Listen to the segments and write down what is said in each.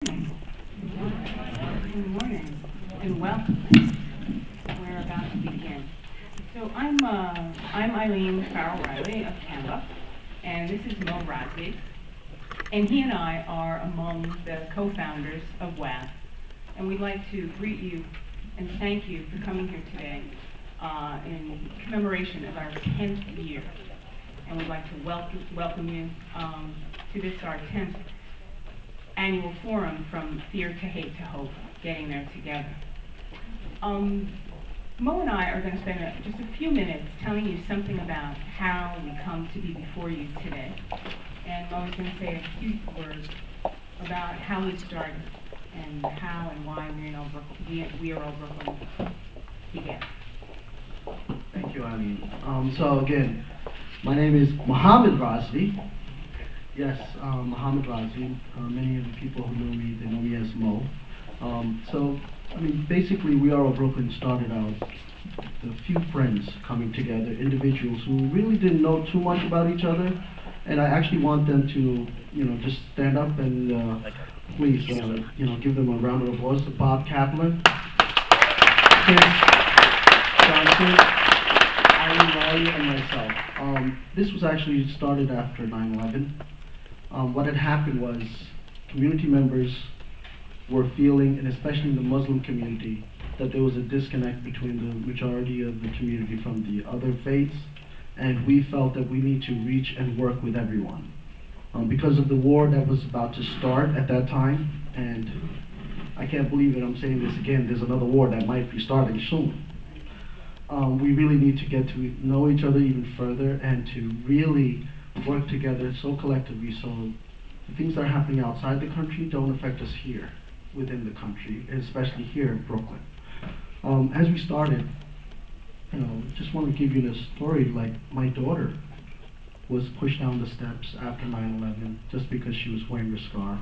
Good morning and welcome. We're about to begin. So I'm Eileen Reilly of CAMBA, and this is Razvi, and he and I are among the co-founders of WAAB, and we'd like to greet you and thank you for coming here today in commemoration of our 10th year, and we'd like to welcome you to this, our 10th annual forum, From Fear to Hate to Hope, getting there together. Mo and I are going to spend just a few minutes telling you something about how we come to be before you today. And Mo is going to say a few words about how we started and how and why we are all Brooklyn began. Thank you, Eileen. So again, my name is Mohammad Razvi. Yes, Mohammad Razvi. Many of the people who know me, they know me as Mo. Basically, We Are All Brooklyn started out with a few friends coming together, individuals who really didn't know too much about each other, and I actually want them to, just stand up and please, give them a round of applause. Bob Kaplan, Tim Johnson, Eileen, and myself. This was actually started after 9/11. What had happened was community members were feeling, and especially in the Muslim community, that there was a disconnect between the majority of the community from the other faiths, and we felt that we need to reach and work with everyone. Because of the war that was about to start at that time, and I can't believe it, I'm saying this again, there's another war that might be starting soon. We really need to get to know each other even further and to really work together so collectively so the things that are happening outside the country don't affect us here within the country, especially here in Brooklyn. As we started, just want to give you this story. Like, my daughter was pushed down the steps after 9/11 just because she was wearing a scarf,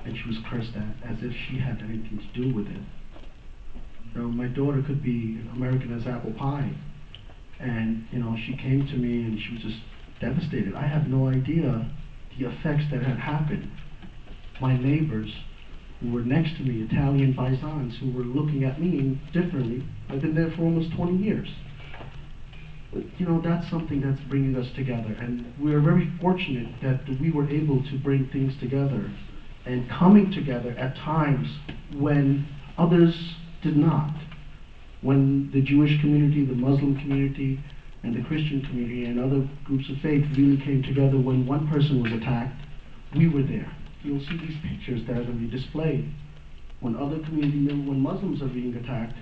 and she was cursed at as if she had anything to do with it. My daughter could be American as apple pie, and she came to me and she was just devastated. I had no idea the effects that had happened. My neighbors who were next to me, Italian paisans, who were looking at me differently. I've been there for almost 20 years. But that's something that's bringing us together, and we are very fortunate that we were able to bring things together and coming together at times when others did not. When the Jewish community, the Muslim community, and the Christian community and other groups of faith really came together. When one person was attacked, we were there. You'll see these pictures that are going to be displayed when other community members, when Muslims are being attacked.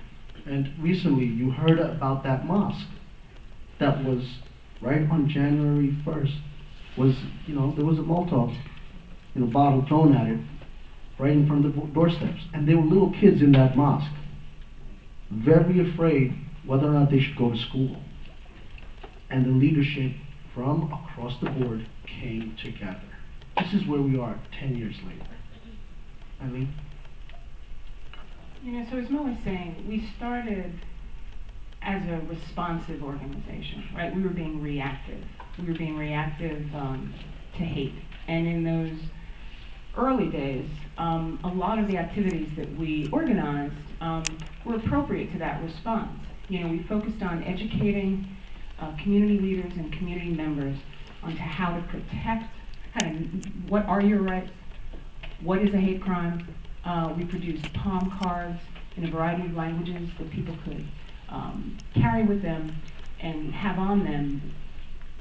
And recently you heard about that mosque that was right on January 1st, there was a Molotov bottle thrown at it right in front of the doorsteps. And there were little kids in that mosque, very afraid whether or not they should go to school. And the leadership from across the board came together. This is where we are 10 years later. Eileen? So as Mo was saying, we started as a responsive organization, right? We were being reactive. We were being reactive to hate. And in those early days, a lot of the activities that we organized were appropriate to that response. We focused on educating community leaders and community members onto how to protect, what are your rights, what is a hate crime. We produced palm cards in a variety of languages that people could carry with them and have on them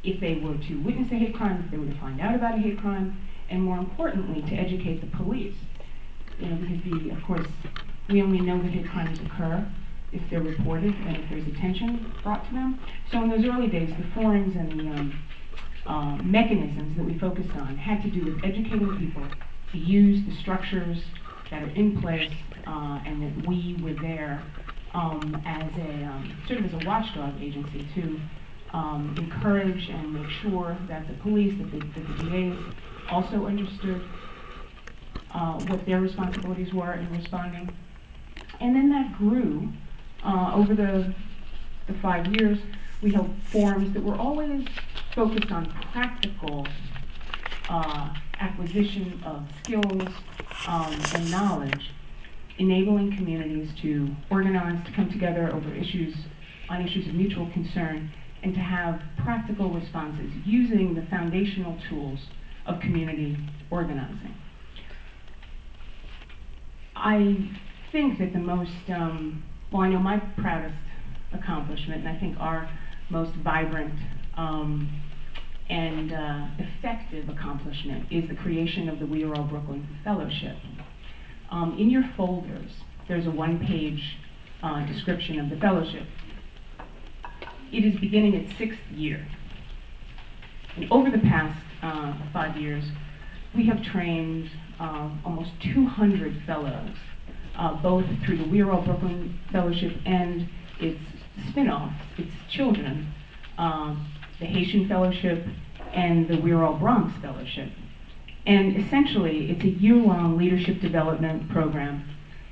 if they were to witness a hate crime, if they were to find out about a hate crime, and more importantly, to educate the police. Because of course, we only know that hate crimes occur if they're reported and if there's attention brought to them. So in those early days, the forums and the mechanisms that we focused on had to do with educating people to use the structures that are in place, and that we were there as a sort of as a watchdog agency to encourage and make sure that the police, that the DAs also understood what their responsibilities were in responding. And then that grew over the 5 years. We held forums that were always focused on practical acquisition of skills and knowledge, enabling communities to organize, to come together over issues of mutual concern, and to have practical responses using the foundational tools of community organizing. I think that the most, I know my proudest accomplishment, and I think our most vibrant and effective accomplishment, is the creation of the We Are All Brooklyn Fellowship. In your folders, there's a one-page description of the fellowship. It is beginning its 6th year. And over the past 5 years, we have trained almost 200 fellows, both through the We Are All Brooklyn Fellowship and its spin-offs, its children, the Haitian Fellowship and the We Are All Bronx Fellowship. And essentially, it's a year-long leadership development program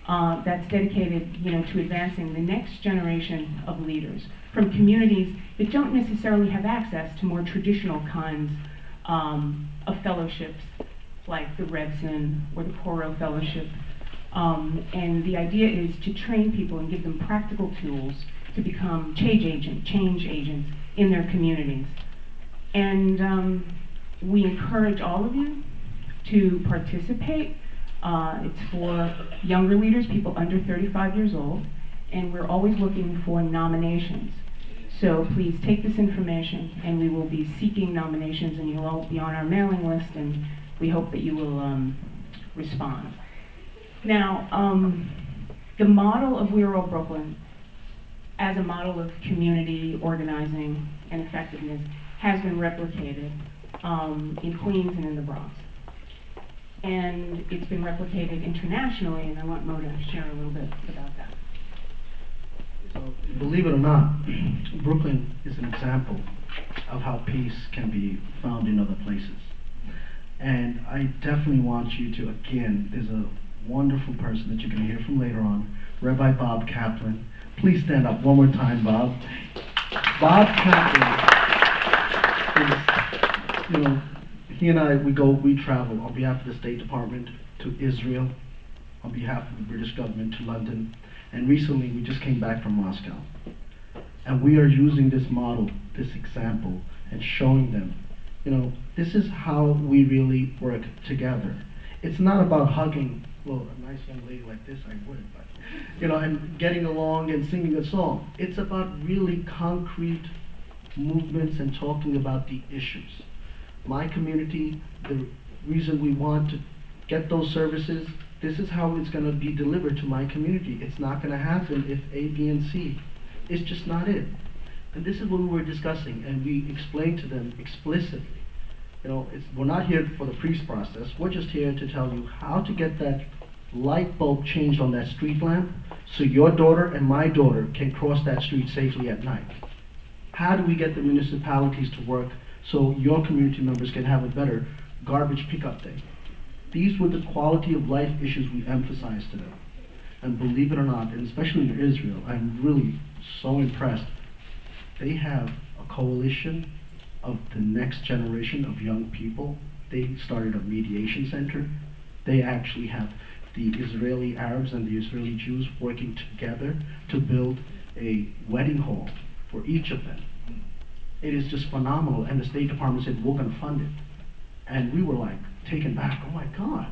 that's dedicated, to advancing the next generation of leaders from communities that don't necessarily have access to more traditional kinds of fellowships, like the Revson or the Coro Fellowship. And the idea is to train people and give them practical tools to become change agents in their communities. And we encourage all of you to participate. It's for younger leaders, people under 35 years old, and we're always looking for nominations. So please take this information, and we will be seeking nominations, and you'll all be on our mailing list, and we hope that you will respond. Now, the model of We Are All Brooklyn as a model of community organizing and effectiveness has been replicated in Queens and in the Bronx. And it's been replicated internationally, and I want Mo to share a little bit about that. So, believe it or not, Brooklyn is an example of how peace can be found in other places. And I definitely want you to, again, there's a wonderful person that you're going to hear from later on, Rabbi Bob Kaplan. Please stand up one more time, Bob. Bob Kaplan is, he and I, we travel on behalf of the State Department to Israel, on behalf of the British government to London, and recently we just came back from Moscow. And we are using this model, this example, and showing them, this is how we really work together. It's not about hugging, well, a nice young lady like this, I would, but, and getting along and singing a song. It's about really concrete movements and talking about the issues. My community, the reason we want to get those services, this is how it's going to be delivered to my community. It's not going to happen if A, B, and C. It's just not it. And this is what we were discussing, and we explained to them explicitly. We're not here for the priest process. We're just here to tell you how to get that light bulb changed on that street lamp so your daughter and my daughter can cross that street safely at night. How do we get the municipalities to work so your community members can have a better garbage pickup day? These were the quality of life issues we emphasized to them. And believe it or not, and especially in Israel, I'm really so impressed. They have a coalition of the next generation of young people. They started a mediation center. They actually have the Israeli Arabs and the Israeli Jews working together to build a wedding hall for each of them. It is just phenomenal, and the State Department said, we're going to fund it. And we were like taken back, oh my God,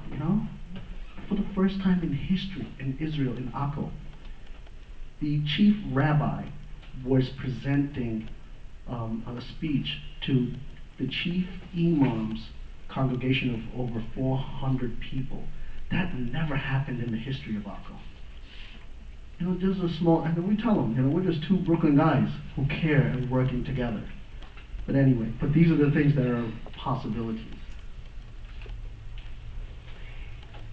For the first time in history in Israel, in Akko, the chief rabbi was presenting a speech to the chief imam's congregation of over 400 people. That never happened in the history of Akko. Just a small, and we tell them, we're just two Brooklyn guys who care and working together. But anyway, these are the things that are possibilities.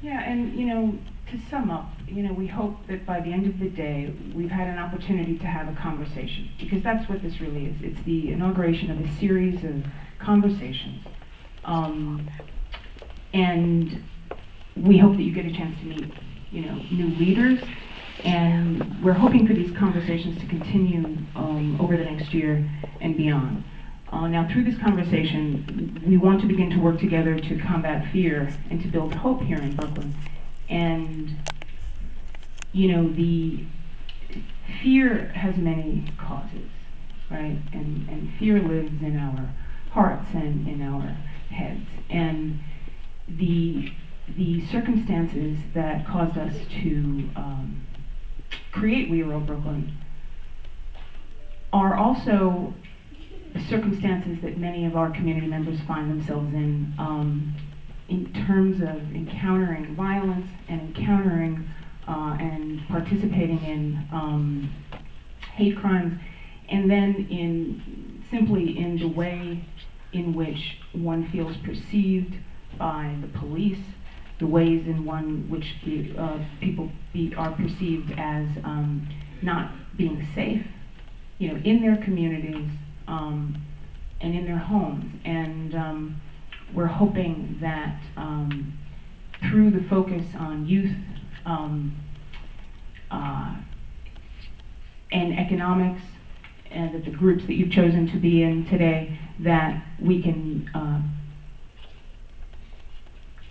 Yeah, and to sum up, we hope that by the end of the day, we've had an opportunity to have a conversation, because that's what this really is. It's the inauguration of a series of conversations. And we hope that you get a chance to meet, new leaders, and we're hoping for these conversations to continue over the next year and beyond. Now, through this conversation, we want to begin to work together to combat fear and to build hope here in Brooklyn. And, the fear has many causes, right? And fear lives in our hearts and in our heads. And the circumstances that caused us to create We Are All Brooklyn are also circumstances that many of our community members find themselves in terms of encountering violence and encountering and participating in hate crimes, and then simply in the way in which one feels perceived by the police, the ways in which people are perceived as not being safe, in their communities and in their homes. And we're hoping that through the focus on youth and economics, and that the groups that you've chosen to be in today, that we can,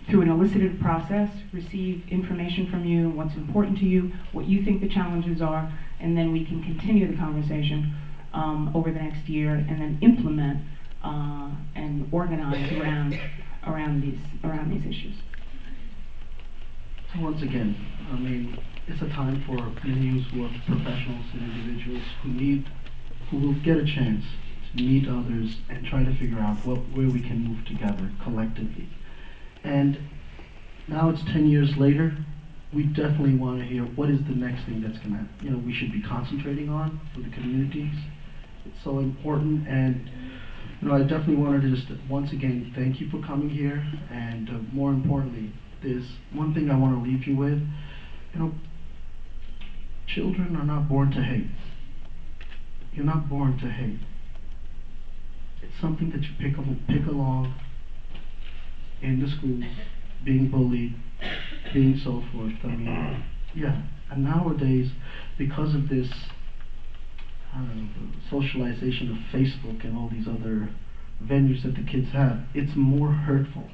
through an elicited process, receive information from you, what's important to you, what you think the challenges are, and then we can continue the conversation over the next year, and then implement and organize around these issues. So once again, it's a time for many who are professionals and individuals who will get a chance to meet others and try to figure out where we can move together collectively. And now it's 10 years later, we definitely want to hear what is the next thing that's we should be concentrating on for the communities. It's so important, and I definitely wanted to just once again thank you for coming here, and more importantly, there's one thing I want to leave you with. Children are not born to hate. You're not born to hate. It's something that you pick along in the schools, being bullied, being so forth. And nowadays, because of this, the socialization of Facebook and all these other venues that the kids have, it's more hurtful.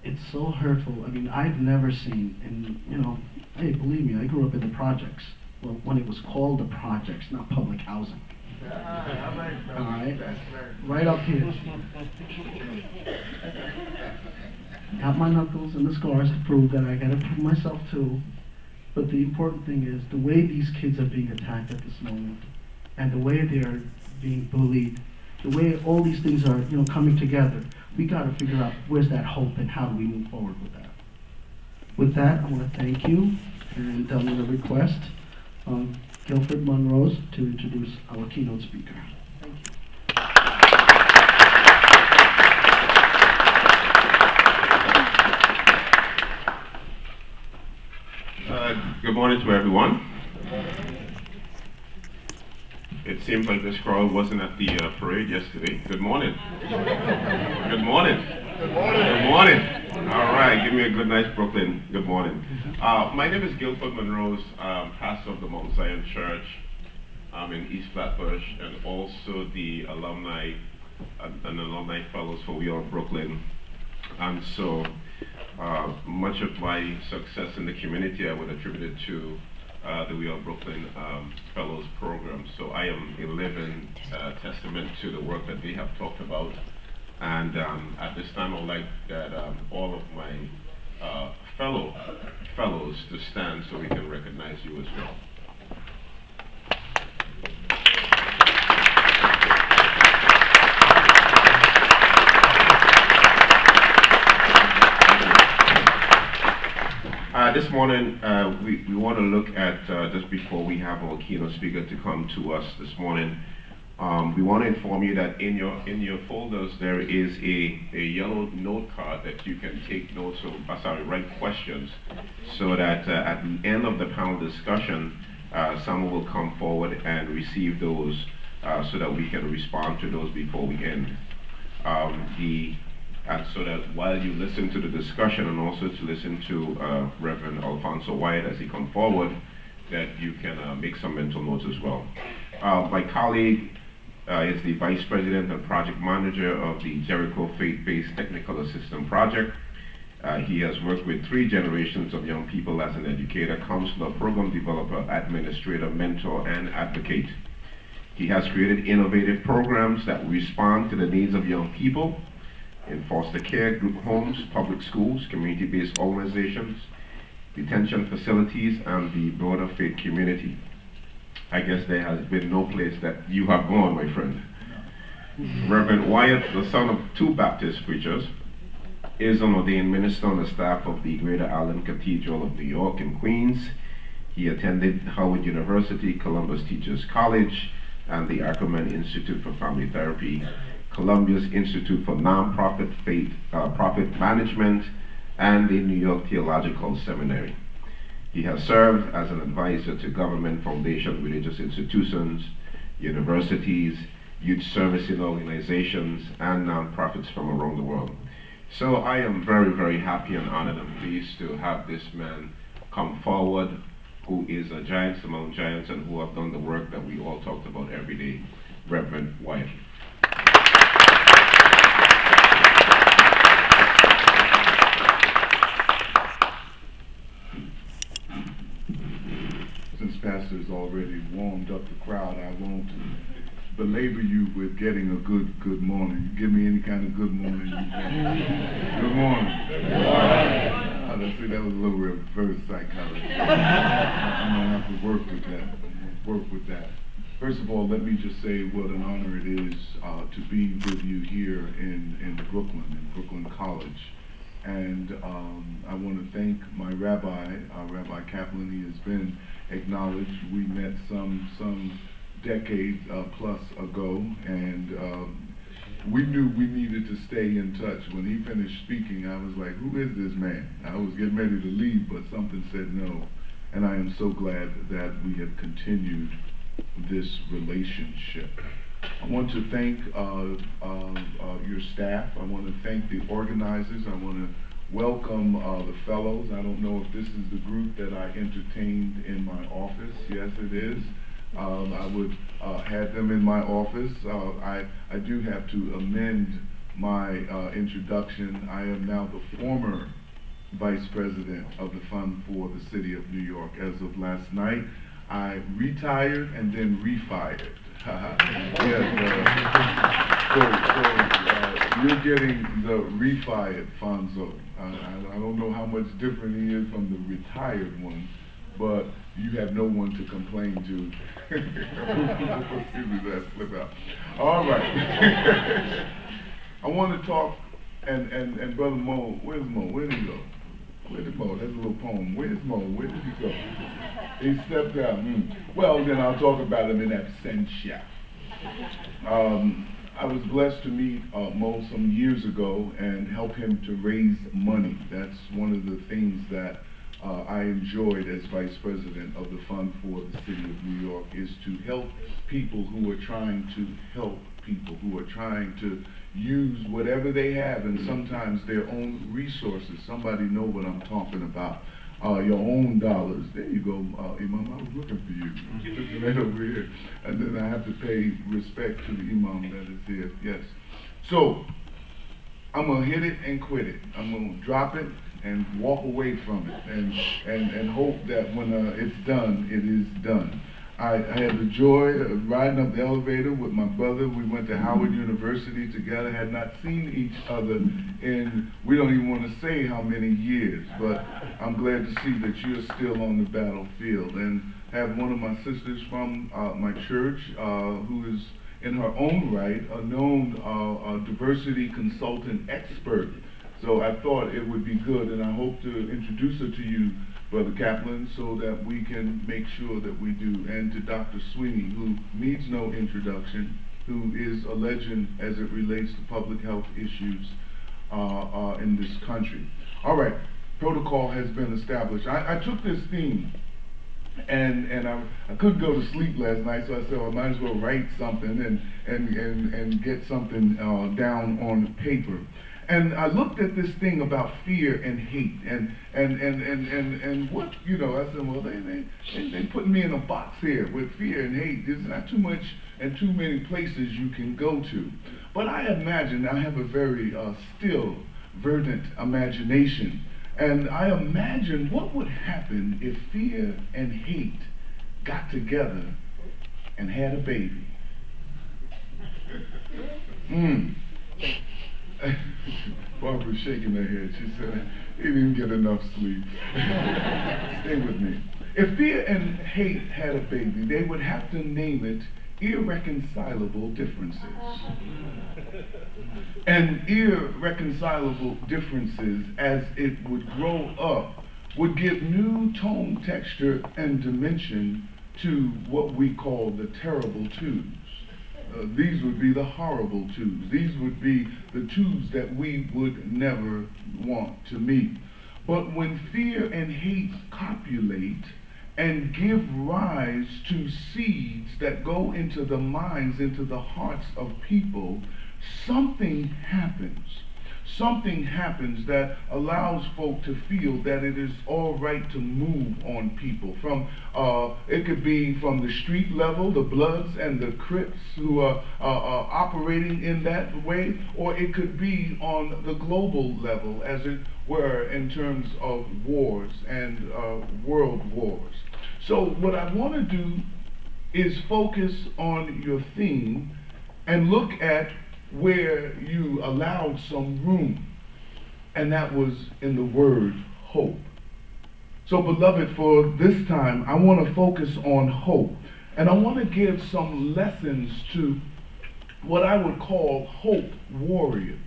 It's so hurtful. I've never seen, and hey, believe me, I grew up in the projects. Well, when it was called the projects, not public housing. All right, right up here. Got my knuckles and the scars to prove that I gotta prove myself too. But the important thing is the way these kids are being attacked at this moment, and the way they are being bullied, the way all these things are, coming together. We gotta figure out where's that hope and how do we move forward with that. With that, I want to thank you, and I'm going to request Guilford Monrose to introduce our keynote speaker. Thank you. Good morning to everyone. It seems like this crowd wasn't at the parade yesterday. Good morning. Good morning. Good morning. Good morning. All right, give me a good, nice Brooklyn. Good morning. My name is Guilford Monrose, pastor of the Mount Zion Church in East Flatbush, and also the alumni fellows for We Are Brooklyn. And so much of my success in the community I would attribute it to the We Are Brooklyn Fellows program. So I am a living testament to the work that they have talked about. And at this time, I would like that all of my fellows to stand so we can recognize you as well. This morning, we want to look at, just before we have our keynote speaker to come to us this morning, we want to inform you that in your folders there is a yellow note card that you can take notes of, write questions, so that at the end of the panel discussion, someone will come forward and receive those so that we can respond to those before we end. And so that while you listen to the discussion and also to listen to Reverend Alfonso Wyatt as he comes forward, that you can make some mental notes as well. My colleague is the Vice President and Project Manager of the Jericho Faith-Based Technical Assistance Project. He has worked with 3 generations of young people as an educator, counselor, program developer, administrator, mentor, and advocate. He has created innovative programs that respond to the needs of young people in foster care, group homes, public schools, community-based organizations, detention facilities, and the broader faith community. I guess there has been no place that you have gone, my friend. Reverend Wyatt, the son of 2 Baptist preachers, is an ordained minister on the staff of the Greater Island Cathedral of New York and Queens. He attended Howard University, Columbus Teachers College, and the Ackerman Institute for Family Therapy, Columbia's Institute for Nonprofit Faith Profit Management, and the New York Theological Seminary. He has served as an advisor to government, foundation, religious institutions, universities, youth servicing organizations, and nonprofits from around the world. So I am very, very happy and honored and pleased to have this man come forward, who is a giant among giants and who have done the work that we all talked about every day, Reverend Wyatt. Since Pastor's already warmed up the crowd, I won't belabor you with getting a good morning. You give me any kind of good morning you want. Good morning. Let's see, that was a little reverse psychology. I'm going to have to work with that. First of all, let me just say what an honor it is to be with you here in Brooklyn College. And I want to thank my rabbi, Rabbi Kaplan. He has been acknowledged. We met some decade plus ago, and we knew we needed to stay in touch. When he finished speaking, I was like, who is this man? I was getting ready to leave, but something said no. And I am so glad that we have continued this relationship. I want to thank your staff. I want to thank the organizers. I want to welcome the fellows. I don't know if this is the group that I entertained in my office. Yes, it is. I would have them in my office. I do have to amend my introduction. I am now the former Vice President of the Fund for the City of New York. As of last night, I retired and then refired. So you're getting the refired Fonzo. I don't know how much different he is from the retired one, but you have no one to complain to. Excuse me, that slip out. All right. I want to talk, and Brother Mo, where's Mo? Where did he go? Where did Mo? That's a little poem. Where's Mo? Where did he go? He stepped out. Well, then I'll talk about him in absentia. I was blessed to meet Mo some years ago and help him to raise money. That's one of the things that I enjoyed as Vice President of the Fund for the City of New York, is to help people who are trying to help people, who are trying to use whatever they have, and sometimes their own resources. Somebody know what I'm talking about. Your own dollars. There you go, Imam, I was looking for you. Looking right over here. And then I have to pay respect to the Imam that is here. Yes. So, I'm going to hit it and quit it. I'm going to drop it and walk away from it, and hope that when it's done, it is done. I had the joy of riding up the elevator with my brother. We went to Howard University together, had not seen each other in, we don't even want to say how many years, but I'm glad to see that you're still on the battlefield. And have one of my sisters from my church, who is in her own right a known diversity consultant expert. So I thought it would be good, and I hope to introduce her to you, Brother Kaplan, so that we can make sure that we do. And to Dr. Sweeney, who needs no introduction, who is a legend as it relates to public health issues in this country. All right, protocol has been established. I took this theme, and I couldn't go to sleep last night, so I said, well, I might as well write something and get something down on paper. And I looked at this thing about fear and hate, and what, you know, I said, well, they put me in a box here with fear and hate. There's not too much and too many places you can go to. But I imagine, I have a very still, verdant imagination, and I imagine what would happen if fear and hate got together and had a baby. Barbara's shaking her head. She said, he didn't get enough sleep. Stay with me. If fear and hate had a baby, they would have to name it irreconcilable differences. And irreconcilable differences, as it would grow up, would give new tone, texture, and dimension to what we call the terrible twos. These would be the horrible twos. These would be the twos that we would never want to meet. But when fear and hate copulate and give rise to seeds that go into the minds, into the hearts of people, something happens. Something happens that allows folk to feel that it is all right to move on people. From it could be from the street level, the Bloods and the Crips who are operating in that way, or it could be on the global level, as it were, in terms of wars and world wars. So what I want to do is focus on your theme and look at where you allowed some room, and that was in the word hope. So beloved, for this time I want to focus on hope, and I want to give some lessons to what I would call hope warriors.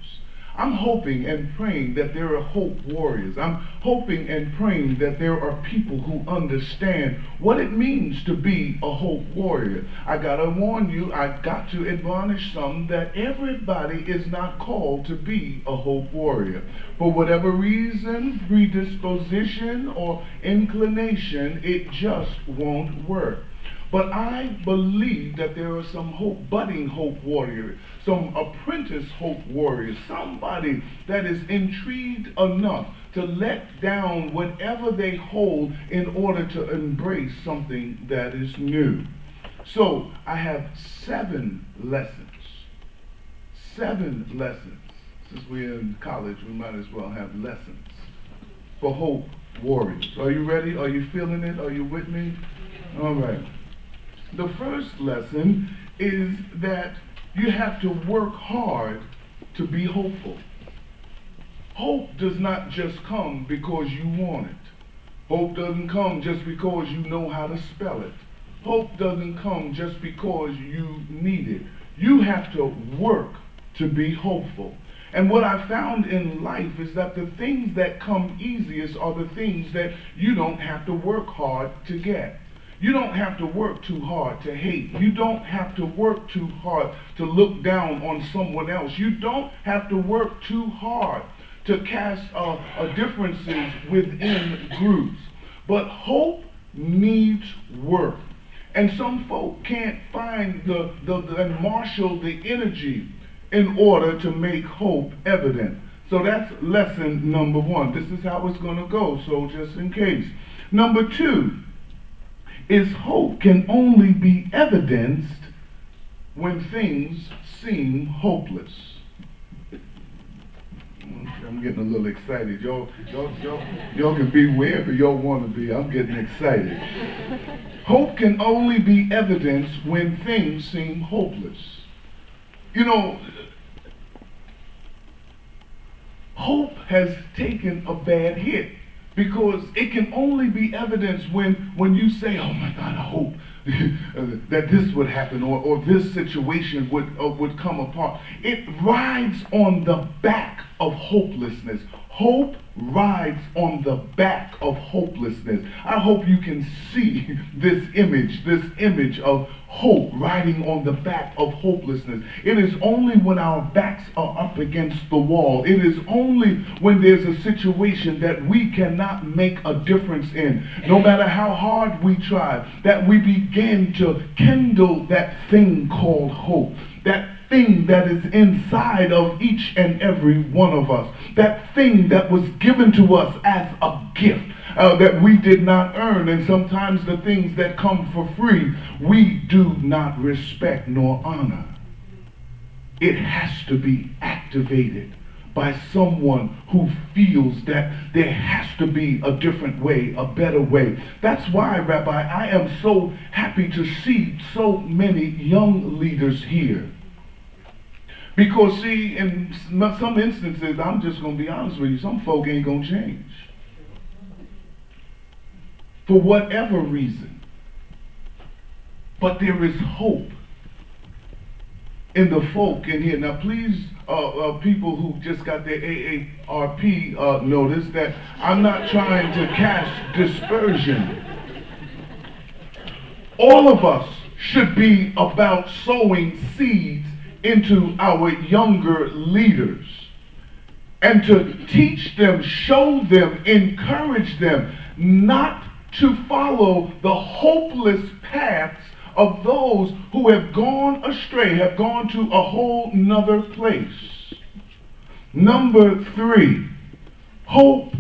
I'm hoping and praying that there are hope warriors. I'm hoping and praying that there are people who understand what it means to be a hope warrior. I gotta warn you, I got to admonish some that everybody is not called to be a hope warrior. For whatever reason, predisposition, or inclination, it just won't work. But I believe that there are some budding hope warriors, some apprentice hope warriors, somebody that is intrigued enough to let down whatever they hold in order to embrace something that is new. So I have 7 lessons. 7 lessons. Since we're in college, we might as well have lessons for hope warriors. Are you ready? Are you feeling it? Are you with me? All right. The first lesson is that you have to work hard to be hopeful. Hope does not just come because you want it. Hope doesn't come just because you know how to spell it. Hope doesn't come just because you need it. You have to work to be hopeful. And what I found in life is that the things that come easiest are the things that you don't have to work hard to get. You don't have to work too hard to hate. You don't have to work too hard to look down on someone else. You don't have to work too hard to cast differences within groups. But hope needs work. And some folk can't find and marshal the energy in order to make hope evident. So that's lesson number 1. This is how it's going to go, so just in case. Number 2 is hope can only be evidenced when things seem hopeless. I'm getting a little excited. Y'all can be wherever y'all want to be. I'm getting excited. Hope can only be evidenced when things seem hopeless. You know, hope has taken a bad hit, because it can only be evidenced when you say, oh my God, I hope that this would happen, or this situation would come apart. It rides on the back of hopelessness. Hope rides on the back of hopelessness. I hope you can see this image of hope riding on the back of hopelessness. It is only when our backs are up against the wall, it is only when there's a situation that we cannot make a difference in, no matter how hard we try, that we begin to kindle that thing called hope. That thing that is inside of each and every one of us, that thing that was given to us as a gift, that we did not earn, and sometimes the things that come for free, we do not respect nor honor. It has to be activated by someone who feels that there has to be a different way, a better way. That's why, Rabbi, I am so happy to see so many young leaders here. Because, see, in some instances, I'm just going to be honest with you, some folk ain't going to change. For whatever reason. But there is hope in the folk in here. Now, please, people who just got their AARP notice that I'm not trying to cast dispersion. All of us should be about sowing seeds into our younger leaders and to teach them, show them, encourage them not to follow the hopeless paths of those who have gone astray, have gone to a whole nother place. Number 3, hope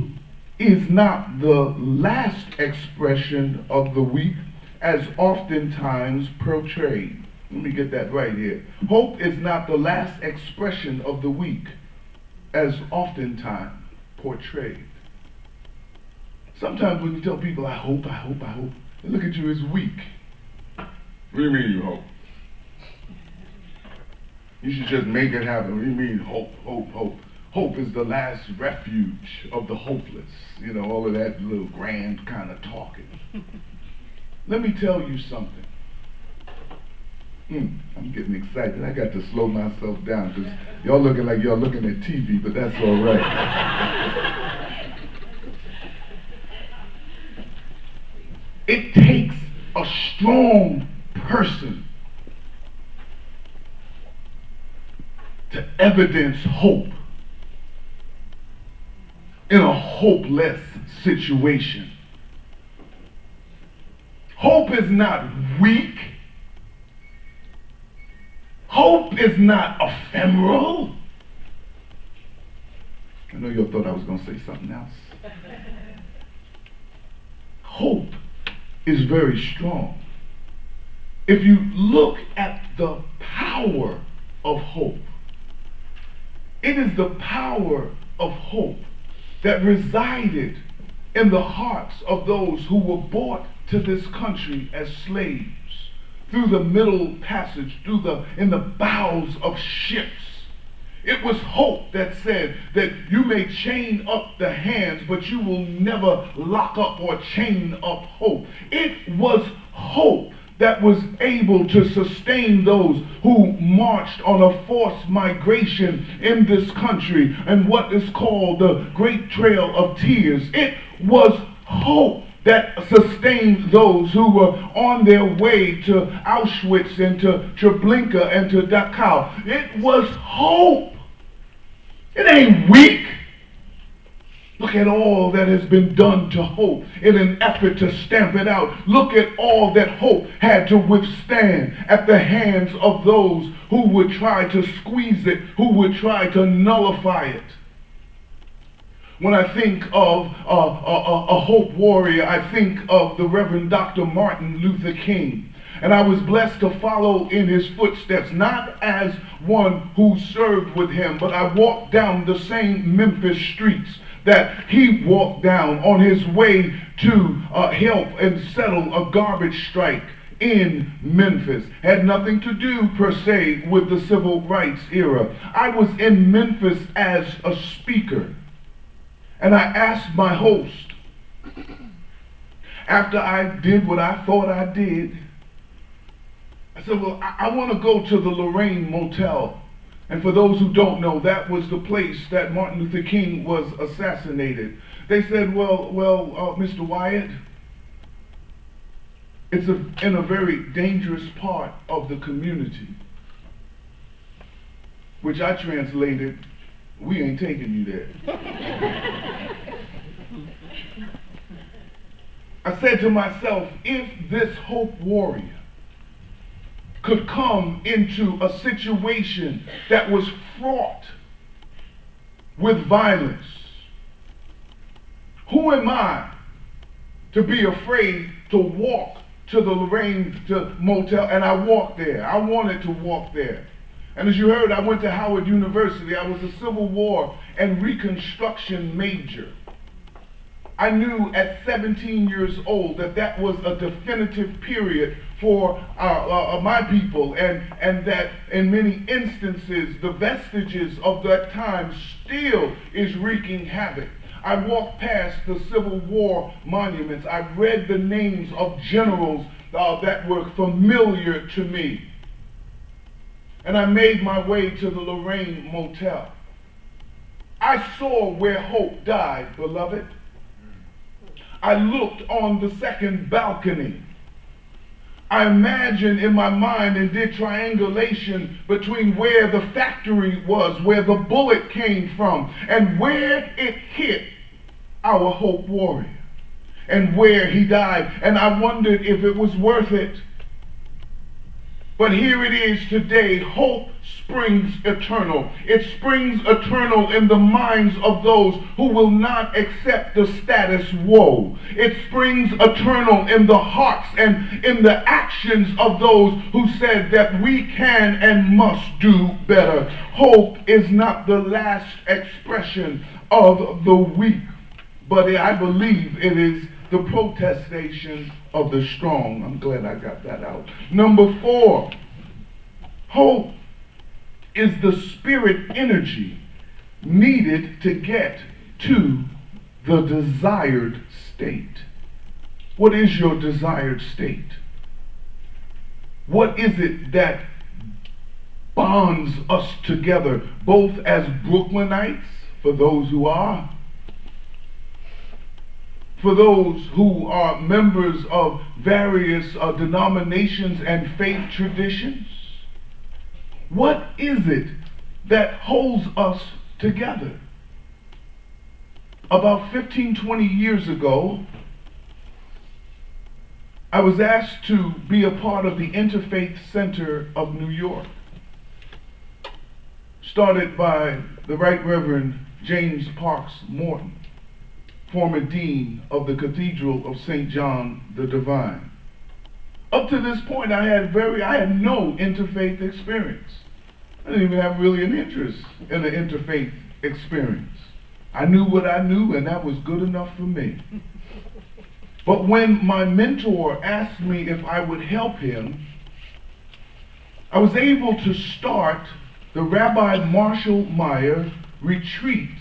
is not the last expression of the weak as oftentimes portrayed. Let me get that right here. Hope is not the last expression of the weak as oftentimes portrayed. Sometimes when you tell people, I hope, they look at you as weak. What do you mean you hope? You should just make it happen. What do you mean hope? Hope is the last refuge of the hopeless. You know, all of that little grand kind of talking. Let me tell you something. I'm getting excited. I got to slow myself down because y'all looking like y'all looking at TV, but that's all right. It takes a strong person to evidence hope in a hopeless situation. Hope is not weak. Hope is not ephemeral. I know y'all thought I was going to say something else. Hope is very strong. If you look at the power of hope, it is the power of hope that resided in the hearts of those who were brought to this country as slaves through the Middle Passage, in the bows of ships. It was hope that said that you may chain up the hands, but you will never lock up or chain up hope. It was hope that was able to sustain those who marched on a forced migration in this country and what is called the Great Trail of Tears. It was hope that sustained those who were on their way to Auschwitz and to Treblinka and to Dachau. It was hope. It ain't weak. Look at all that has been done to hope in an effort to stamp it out. Look at all that hope had to withstand at the hands of those who would try to squeeze it, who would try to nullify it. When I think of a hope warrior, I think of the Reverend Dr. Martin Luther King. And I was blessed to follow in his footsteps, not as one who served with him, but I walked down the same Memphis streets that he walked down on his way to help and settle a garbage strike in Memphis. Had nothing to do per se with the civil rights era. I was in Memphis as a speaker. And I asked my host, after I did what I thought I did, I said, well, I want to go to the Lorraine Motel. And for those who don't know, that was the place that Martin Luther King was assassinated. They said, well, Mr. Wyatt, it's in a very dangerous part of the community. Which I translated, we ain't taking you there. I said to myself, if this hope warrior could come into a situation that was fraught with violence. Who am I to be afraid to walk to the Lorraine Motel? And I walked there. I wanted to walk there. And as you heard, I went to Howard University. I was a Civil War and Reconstruction major. I knew at 17 years old that that was a definitive period for my people, and that in many instances the vestiges of that time still is wreaking havoc. I walked past the Civil War monuments. I read the names of generals that were familiar to me. And I made my way to the Lorraine Motel. I saw where hope died, beloved. I looked on the second balcony. I imagined in my mind and did triangulation between where the factory was, where the bullet came from, and where it hit our hope warrior, and where he died. And I wondered if it was worth it. But here it is today. Hope springs eternal. It springs eternal in the minds of those who will not accept the status quo. It springs eternal in the hearts and in the actions of those who said that we can and must do better. Hope is not the last expression of the weak, but I believe it is the protestation of the strong. I'm glad I got that out. Number 4, hope is the spirit energy needed to get to the desired state. What is your desired state? What is it that bonds us together, both as Brooklynites, for those who are, for those who are members of various denominations and faith traditions? What is it that holds us together? About 15, 20 years ago, I was asked to be a part of the Interfaith Center of New York, started by the Right Reverend James Parks Morton, former dean of the Cathedral of St. John the Divine. Up to this point, I had no interfaith experience. I didn't even have really an interest in the interfaith experience. I knew what I knew, and that was good enough for me. But when my mentor asked me if I would help him, I was able to start the Rabbi Marshall Meyer retreats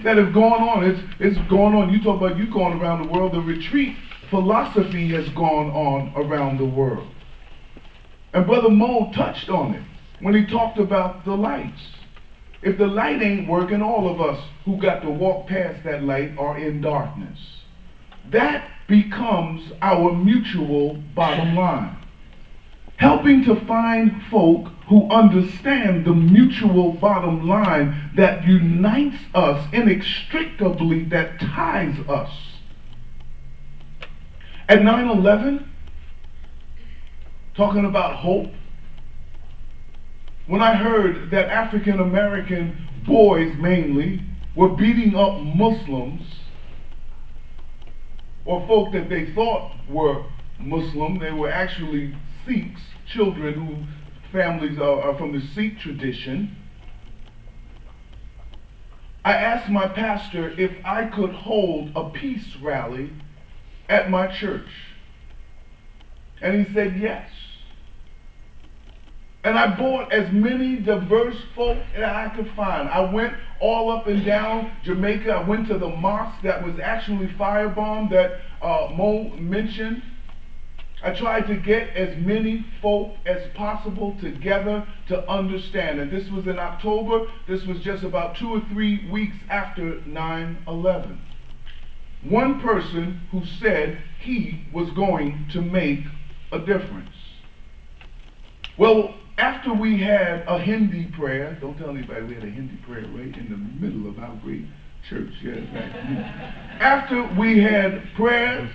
that have gone on. It's gone on. You talk about you going around the world. The retreat philosophy has gone on around the world. And Brother Mo touched on it when he talked about the lights. If the light ain't working, all of us who got to walk past that light are in darkness. That becomes our mutual bottom line. Helping to find folk who understand the mutual bottom line that unites us inextricably, that ties us. At 9/11, talking about hope, when I heard that African American boys mainly were beating up Muslims, or folk that they thought were Muslim, they were actually Sikhs, children whose families are from the Sikh tradition, I asked my pastor if I could hold a peace rally at my church. And he said yes. And I brought as many diverse folk that I could find. I went all up and down Jamaica. I went to the mosque that was actually firebombed that Mo mentioned. I tried to get as many folk as possible together to understand. And this was in October. This was just about 2 or 3 weeks after 9/11. One person who said he was going to make a difference. Well, after we had a Hindi prayer, don't tell anybody we had a Hindi prayer right in the middle of our great church. Yes, right. After we had prayers,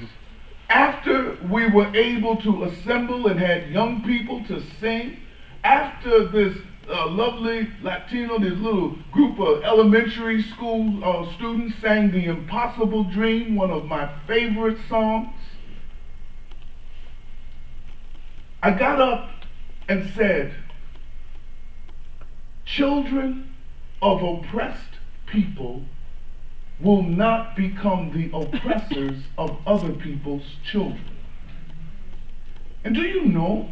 after we were able to assemble and had young people to sing, after this lovely Latino, this little group of elementary school students sang The Impossible Dream, one of my favorite songs, I got up and said, children of oppressed people will not become the oppressors of other people's children. And do you know,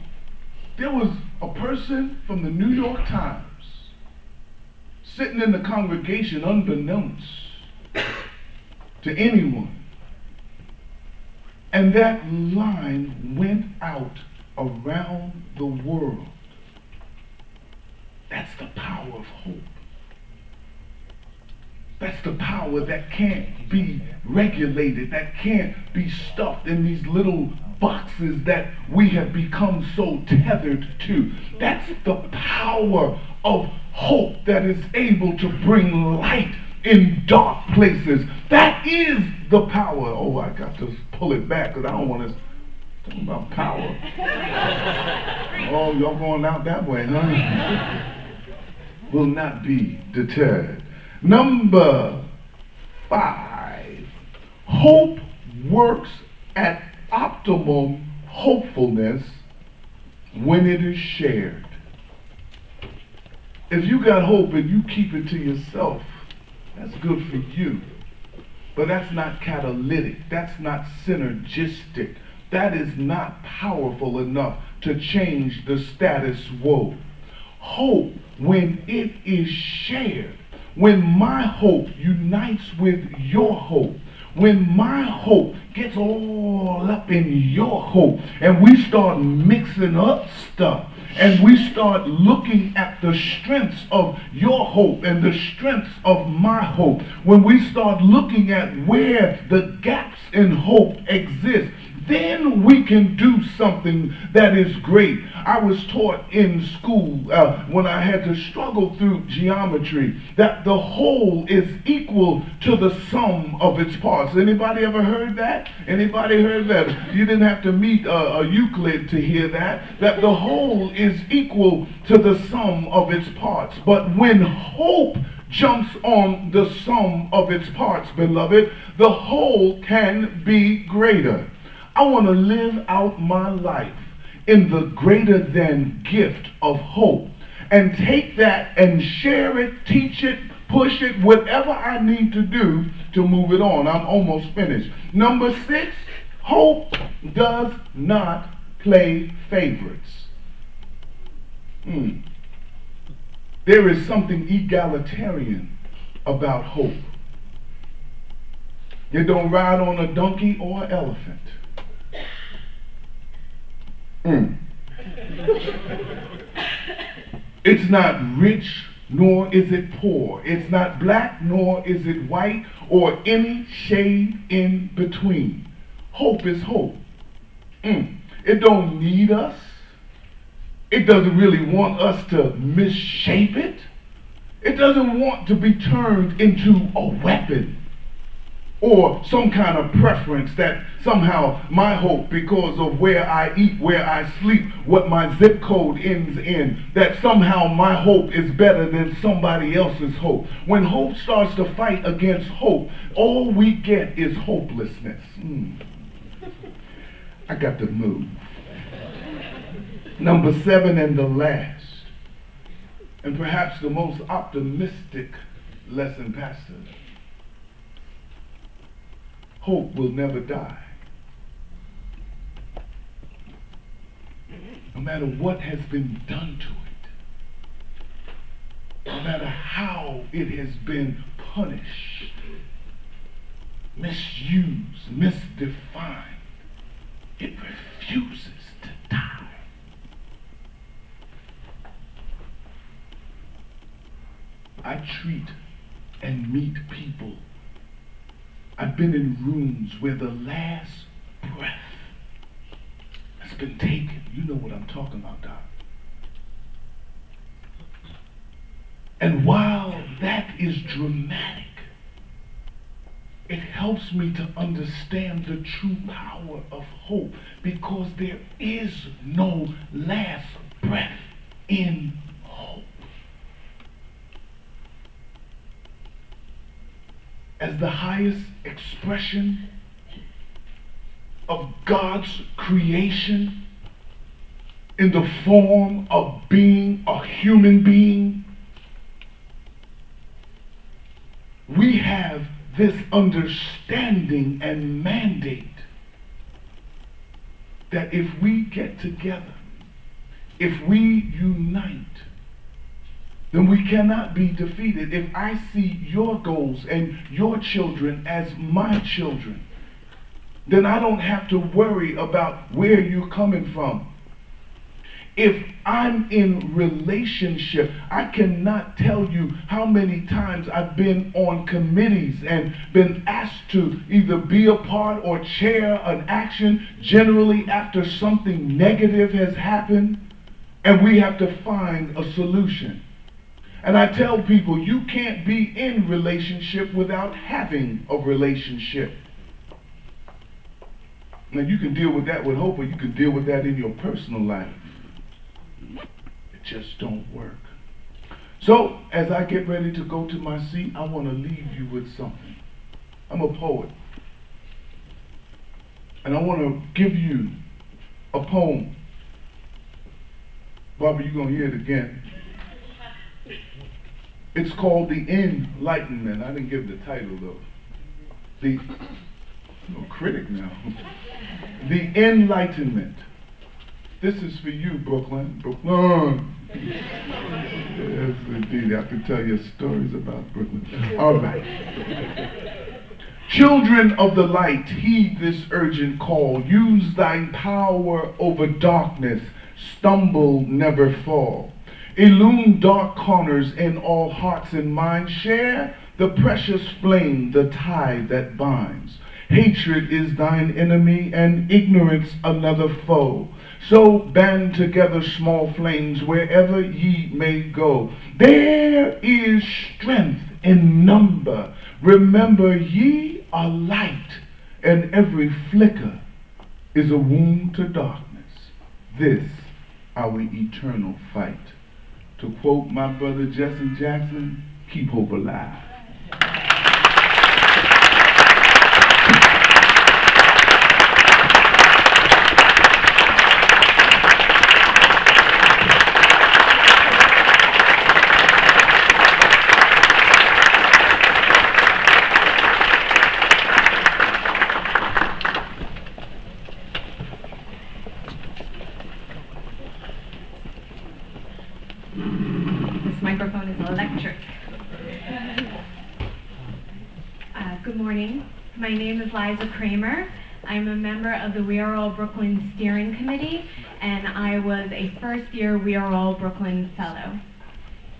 there was a person from the New York Times sitting in the congregation unbeknownst to anyone. And that line went out around the world. That's the power of hope. That's the power that can't be regulated, that can't be stuffed in these little boxes that we have become so tethered to. That's the power of hope that is able to bring light in dark places. That is the power. Oh, I got to pull it back because I don't want to talk about power. Oh, y'all going out that way, huh? Will not be deterred. Number 5, hope works at optimum hopefulness when it is shared. If you got hope and you keep it to yourself, that's good for you. But that's not catalytic. That's not synergistic. That is not powerful enough to change the status quo. Hope, when it is shared, when my hope unites with your hope, when my hope gets all up in your hope, and we start mixing up stuff, and we start looking at the strengths of your hope and the strengths of my hope, when we start looking at where the gaps in hope exist, then we can do something that is great. I was taught in school when I had to struggle through geometry that the whole is equal to the sum of its parts. Anybody ever heard that? Anybody heard that? You didn't have to meet a Euclid to hear that. That the whole is equal to the sum of its parts. But when hope jumps on the sum of its parts, beloved, the whole can be greater. I want to live out my life in the greater than gift of hope and take that and share it, teach it, push it, whatever I need to do to move it on. I'm almost finished. Number 6, hope does not play favorites. There is something egalitarian about hope. You don't ride on a donkey or an elephant. It's not rich nor is it poor. It's not black nor is it white or any shade in between. Hope is hope. It don't need us. It doesn't really want us to misshape it. It doesn't want to be turned into a weapon or some kind of preference that somehow my hope, because of where I eat, where I sleep, what my zip code ends in, that somehow my hope is better than somebody else's hope. When hope starts to fight against hope, all we get is hopelessness. I got to move. Number 7 and the last, and perhaps the most optimistic lesson, Pastor. Hope will never die. No matter what has been done to it, no matter how it has been punished, misused, misdefined, it refuses to die. I treat and meet people. I've been in rooms where the last breath has been taken. You know what I'm talking about, Doc. And while that is dramatic, it helps me to understand the true power of hope, because there is no last breath in hope. As the highest expression of God's creation, in the form of being a human being, we have this understanding and mandate that if we get together, if we unite, then we cannot be defeated. If I see your goals and your children as my children, then I don't have to worry about where you're coming from. If I'm in relationship, I cannot tell you how many times I've been on committees and been asked to either be a part or chair an action, generally after something negative has happened, and we have to find a solution. And I tell people, you can't be in relationship without having a relationship. Now you can deal with that with hope, or you can deal with that in your personal life. It just don't work. So, as I get ready to go to my seat, I want to leave you with something. I'm a poet. And I want to give you a poem. Barbara, you're going to hear it again. It's called The Enlightenment. I didn't give the title, though. I'm a critic now. The Enlightenment. This is for you, Brooklyn. Brooklyn. Yes, indeed. I can tell you stories about Brooklyn. All right. Children of the light, heed this urgent call. Use thine power over darkness. Stumble, never fall. Illume dark corners in all hearts and minds. Share the precious flame, the tie that binds. Hatred is thine enemy, and ignorance another foe. So band together small flames wherever ye may go. There is strength in number. Remember, ye are light, and every flicker is a wound to darkness. This our eternal fight. To quote my brother Jesse Jackson, keep hope alive. Microphone is electric. Good morning. My name is Liza Kramer. I'm a member of the We Are All Brooklyn Steering Committee, and I was a first-year We Are All Brooklyn Fellow.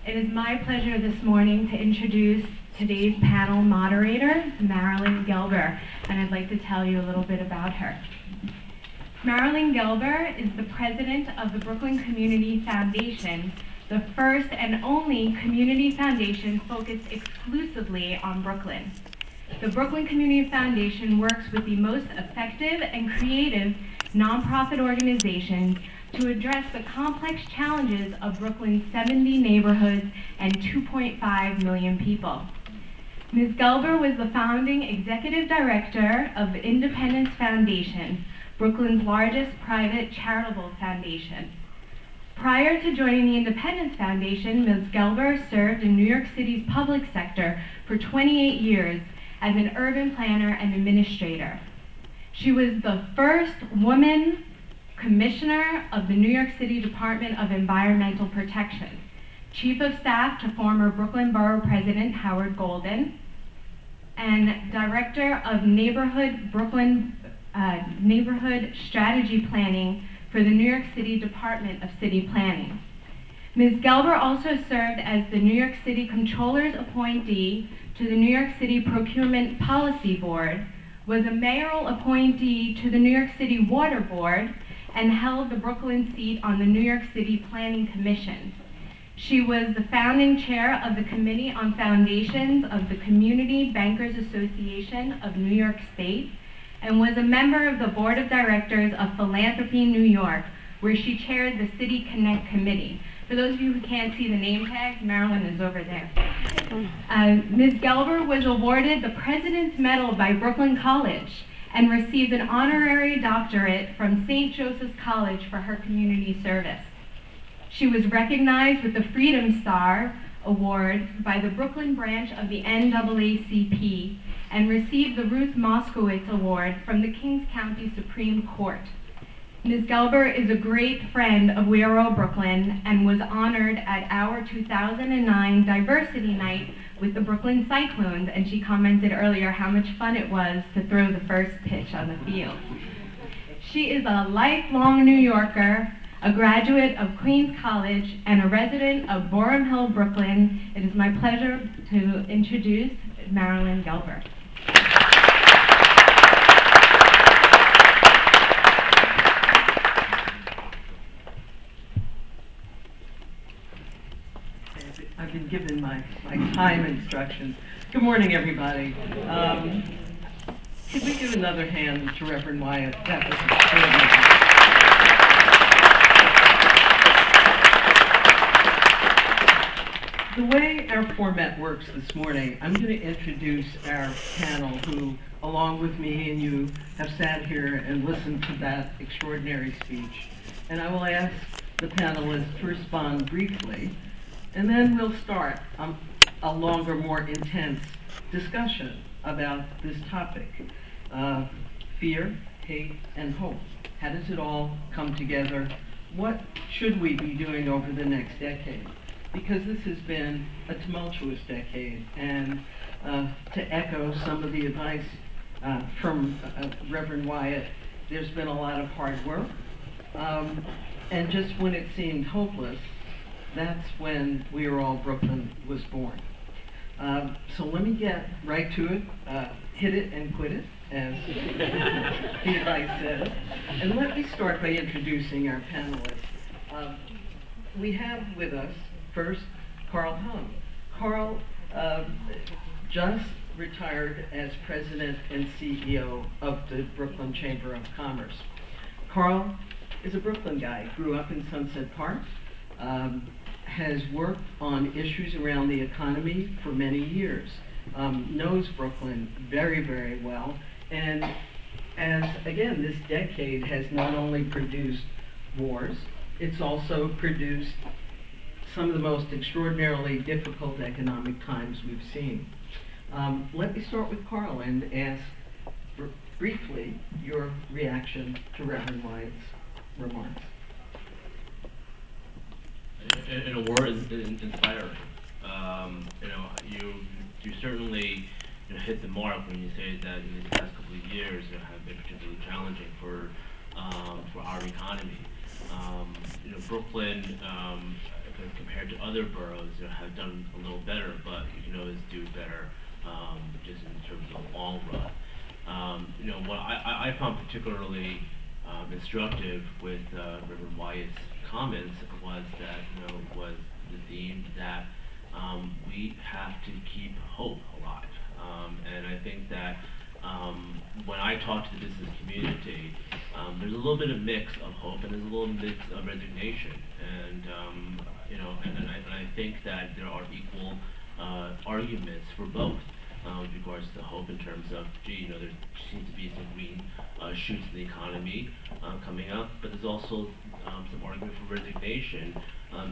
It is my pleasure this morning to introduce today's panel moderator, Marilyn Gelber, and I'd like to tell you a little bit about her. Marilyn Gelber is the president of the Brooklyn Community Foundation, the first and only community foundation focused exclusively on Brooklyn. The Brooklyn Community Foundation works with the most effective and creative nonprofit organizations to address the complex challenges of Brooklyn's 70 neighborhoods and 2.5 million people. Ms. Gelber was the founding executive director of Independence Foundation, Brooklyn's largest private charitable foundation. Prior to joining the Independence Foundation, Ms. Gelber served in New York City's public sector for 28 years as an urban planner and administrator. She was the first woman commissioner of the New York City Department of Environmental Protection, chief of staff to former Brooklyn Borough President Howard Golden, and director of neighborhood strategy planning for the New York City Department of City Planning. Ms. Gelber also served as the New York City Comptroller's appointee to the New York City Procurement Policy Board, was a mayoral appointee to the New York City Water Board, and held the Brooklyn seat on the New York City Planning Commission. She was the founding chair of the Committee on Foundations of the Community Bankers Association of New York State and was a member of the Board of Directors of Philanthropy New York, where she chaired the City Connect Committee. For those of you who can't see the name tags, Marilyn is over there. Ms. Gelber was awarded the President's Medal by Brooklyn College and received an honorary doctorate from St. Joseph's College for her community service. She was recognized with the Freedom Star Award by the Brooklyn branch of the NAACP and received the Ruth Moskowitz Award from the Kings County Supreme Court. Ms. Gelber is a great friend of We Are All Brooklyn and was honored at our 2009 Diversity Night with the Brooklyn Cyclones, and she commented earlier how much fun it was to throw the first pitch on the field. She is a lifelong New Yorker, a graduate of Queens College, and a resident of Boerum Hill, Brooklyn. It is my pleasure to introduce Marilyn Gelber. I've been given my time instructions. Good morning, everybody. Could we give another hand to Reverend Wyatt? That was the way our format works this morning, I'm going to introduce our panel who, along with me and you, have sat here and listened to that extraordinary speech. And I will ask the panelists to respond briefly. And then we'll start a longer, more intense discussion about this topic. Fear, hate, and hope. How does it all come together? What should we be doing over the next decade? Because this has been a tumultuous decade. And to echo some of the advice from Reverend Wyatt, there's been a lot of hard work. And just when it seemed hopeless, that's when We Are All Brooklyn was born. So let me get right to it. Hit it and quit it, as the advice says. And let me start by introducing our panelists. We have with us, first, Carl Hung. Carl just retired as president and CEO of the Brooklyn Chamber of Commerce. Carl is a Brooklyn guy, grew up in Sunset Park, has worked on issues around the economy for many years, knows Brooklyn very, very well, and as, again, this decade has not only produced wars, it's also produced some of the most extraordinarily difficult economic times we've seen. Let me start with Carl and ask briefly your reaction to Reverend Wyatt's remarks. In a word, inspiring. You certainly hit the mark when you say that the past couple of years have been particularly challenging for our economy. Brooklyn, compared to other boroughs, have done a little better, but you can always do better, just in terms of the long run. What I found particularly instructive with Reverend Wyatt's comments was that was the theme that we have to keep hope alive, and I think that when I talk to the business community, there's a little bit of mix of hope and there's a little mix of resignation, and I think that there are equal arguments for both. With regards to hope in terms of, there seems to be some green shoots in the economy coming up, but there's also some argument for resignation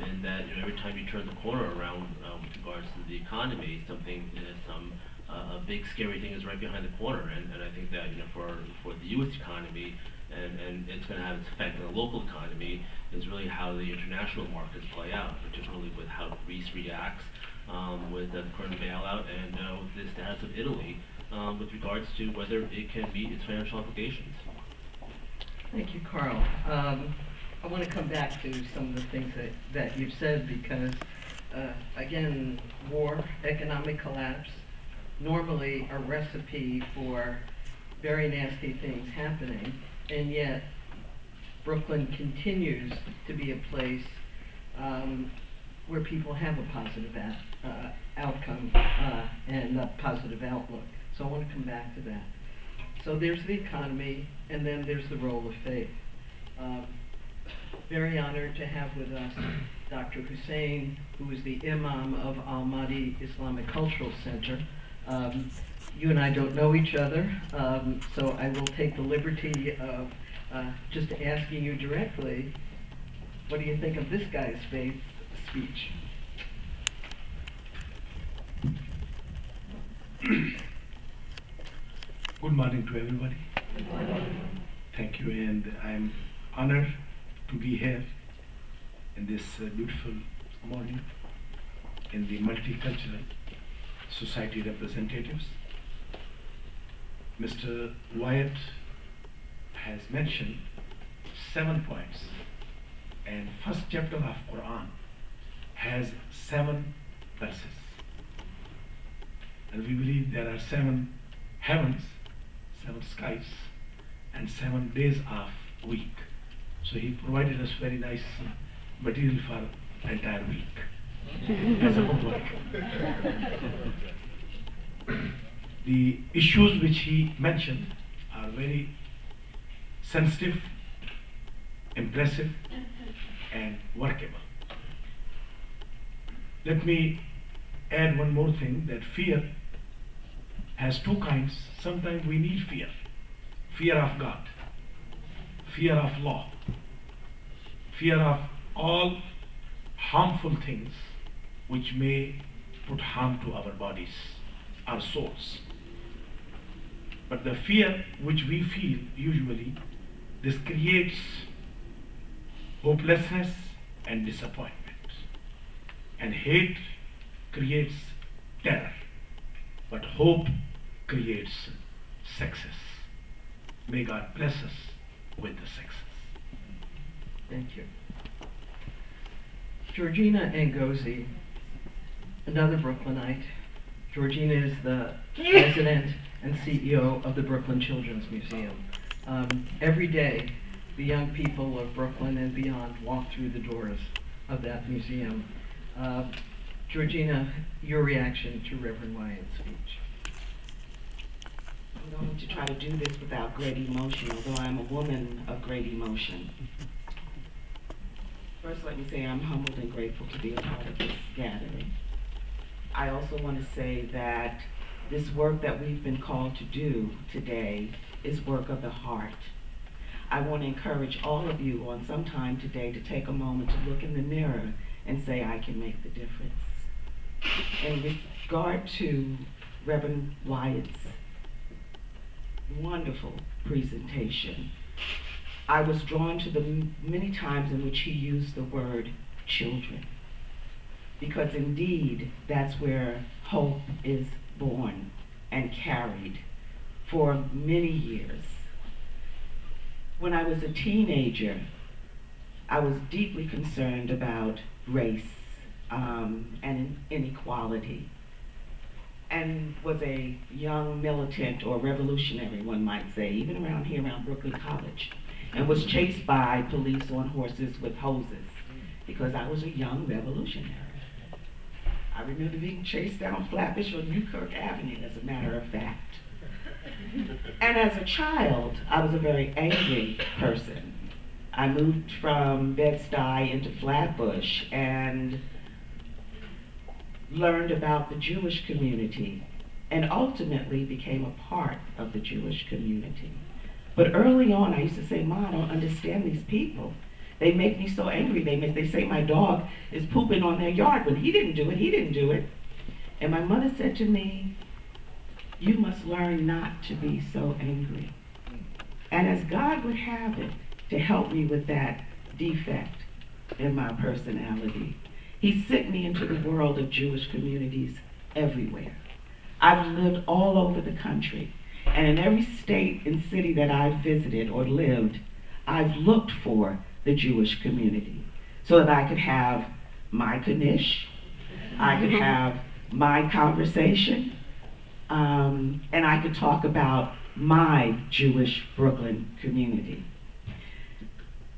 in that every time you turn the corner around with regards to the economy, a big scary thing is right behind the corner, and I think that for the U.S. economy, and it's going to have its effect on the local economy, is really how the international markets play out, particularly with how Greece reacts with the current bailout and with the status of Italy with regards to whether it can meet its financial obligations. Thank you, Carl. I want to come back to some of the things that you've said because, again, war, economic collapse, normally a recipe for very nasty things happening, and yet Brooklyn continues to be a place where people have a positive outcome and a positive outlook. So I want to come back to that. So there's the economy, and then there's the role of faith. Very honored to have with us Dr. Hussain, who is the Imam of Al-Mahdi Islamic Cultural Center. You and I don't know each other, so I will take the liberty of just asking you directly, what do you think of this guy's faith speech? Good morning to everybody. Good morning. Thank you, and I'm honored to be here in this beautiful morning in the Multicultural Society representatives. Mr. Wyatt has mentioned 7 points, and first chapter of Quran has 7 verses, and we believe there are 7 heavens, 7 skies, and 7 days of week. So he provided us very nice material for entire week as a homework. The issues which he mentioned are very sensitive, impressive, and workable. Let me add one more thing, that fear has 2 kinds. Sometimes we need fear. Fear of God, fear of law, fear of all harmful things which may put harm to our bodies, our souls. But the fear which we feel usually, this creates hopelessness and disappointment. And hate creates terror, but hope creates success. May God bless us with the success. Thank you. Georgina Ngozi, another Brooklynite. Georgina is the president and CEO of the Brooklyn Children's Museum. Every day, the young people of Brooklyn and beyond walk through the doors of that museum. Georgina, your reaction to Reverend Wyatt's speech? I'm going to try to do this without great emotion, although I'm a woman of great emotion. First, let me say I'm humbled and grateful to be a part of this gathering. I also want to say that this work that we've been called to do today is work of the heart. I want to encourage all of you on some time today to take a moment to look in the mirror and say, I can make the difference. In regard to Reverend Wyatt's wonderful presentation, I was drawn to the many times in which he used the word children, because indeed that's where hope is born and carried for many years. When I was a teenager, I was deeply concerned about race and inequality, and was a young militant or revolutionary, one might say, even around here, around Brooklyn College, and was chased by police on horses with hoses because I was a young revolutionary. I remember being chased down Flatbush on Newkirk Avenue, as a matter of fact. And as a child, I was a very angry person. I moved from Bed-Stuy into Flatbush and learned about the Jewish community and ultimately became a part of the Jewish community. But early on, I used to say, Ma, I don't understand these people. They make me so angry. They say my dog is pooping on their yard, but he didn't do it, he didn't do it. And my mother said to me, you must learn not to be so angry. And as God would have it, to help me with that defect in my personality, He sent me into the world of Jewish communities everywhere. I've lived all over the country, and in every state and city that I've visited or lived, I've looked for the Jewish community so that I could have my knish, I could have my conversation, and I could talk about my Jewish Brooklyn community.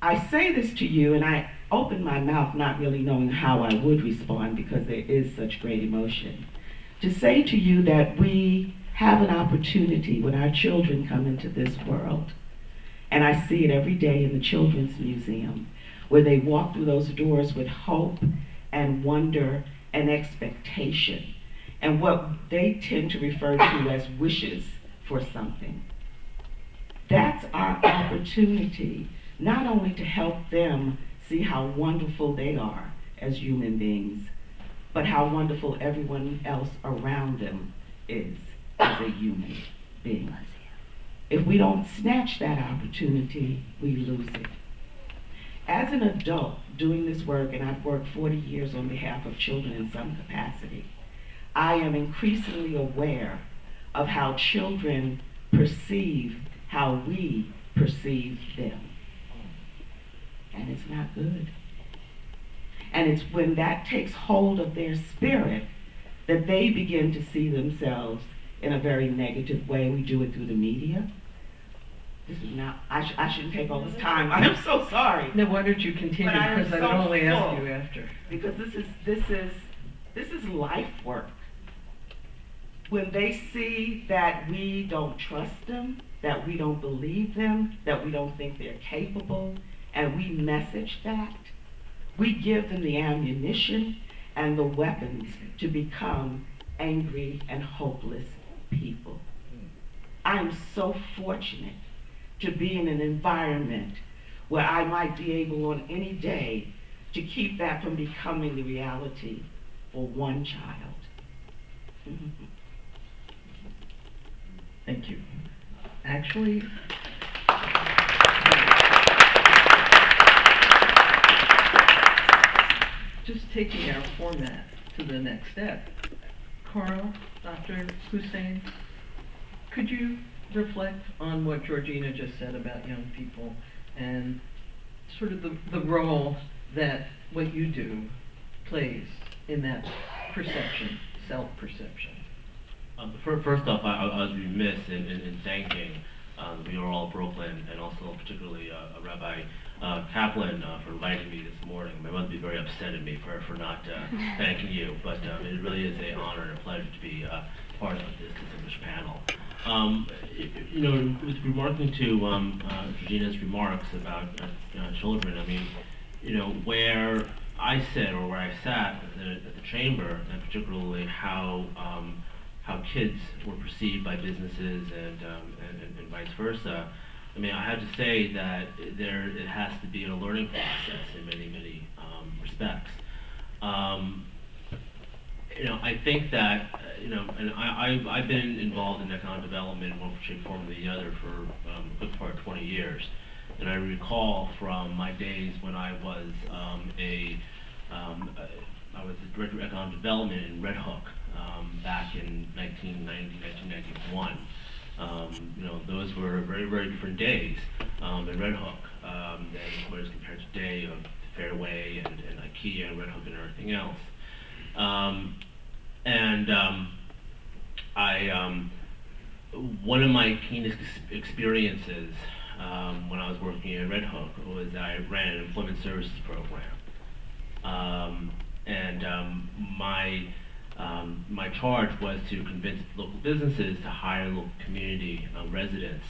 I say this to you, and I opened my mouth not really knowing how I would respond because there is such great emotion, to say to you that we have an opportunity when our children come into this world, and I see it every day in the Children's Museum, where they walk through those doors with hope and wonder and expectation, and what they tend to refer to as wishes for something. That's our opportunity, not only to help them see how wonderful they are as human beings, but how wonderful everyone else around them is as a human being. If we don't snatch that opportunity, we lose it. As an adult doing this work, and I've worked 40 years on behalf of children in some capacity, I am increasingly aware of how children perceive how we perceive them. And it's not good. And it's when that takes hold of their spirit that they begin to see themselves in a very negative way. We do it through the media. This is not, I shouldn't take all this time. I'm so sorry. No, why don't you continue, But I am because I so would only ask full. you after. Because this is life work. When they see that we don't trust them, that we don't believe them, that we don't think they're capable, and we message that, we give them the ammunition and the weapons to become angry and hopeless people. I am so fortunate to be in an environment where I might be able on any day to keep that from becoming the reality for one child. Thank you. Actually, just taking our format to the next step. Carl, Dr. Hussain, could you reflect on what Georgina just said about young people and sort of the role that what you do plays in that perception, self-perception? First off, I was remiss in thanking We Are All Brooklyn, and also particularly Rabbi Kaplan for inviting me this morning. I must be very upset at me for not thanking you, but it really is an honor and a pleasure to be part of this distinguished panel. You know, with remarking to Georgina's remarks about children, I mean, you know, where I sit or where I sat at the chamber, and particularly how kids were perceived by businesses and vice versa. I mean, I have to say that it has to be a learning process in many respects. You know, I think that you know, and I've been involved in economic development in one shape, form, or the other for a good part of 20 years, and I recall from my days when I was I was the director of economic development in Red Hook back in 1991. You know, those were very different days in Red Hook than what is compared to today of Fairway and IKEA and Red Hook and everything else. One of my keenest experiences when I was working at Red Hook was that I ran an employment services program. My charge was to convince local businesses to hire local community residents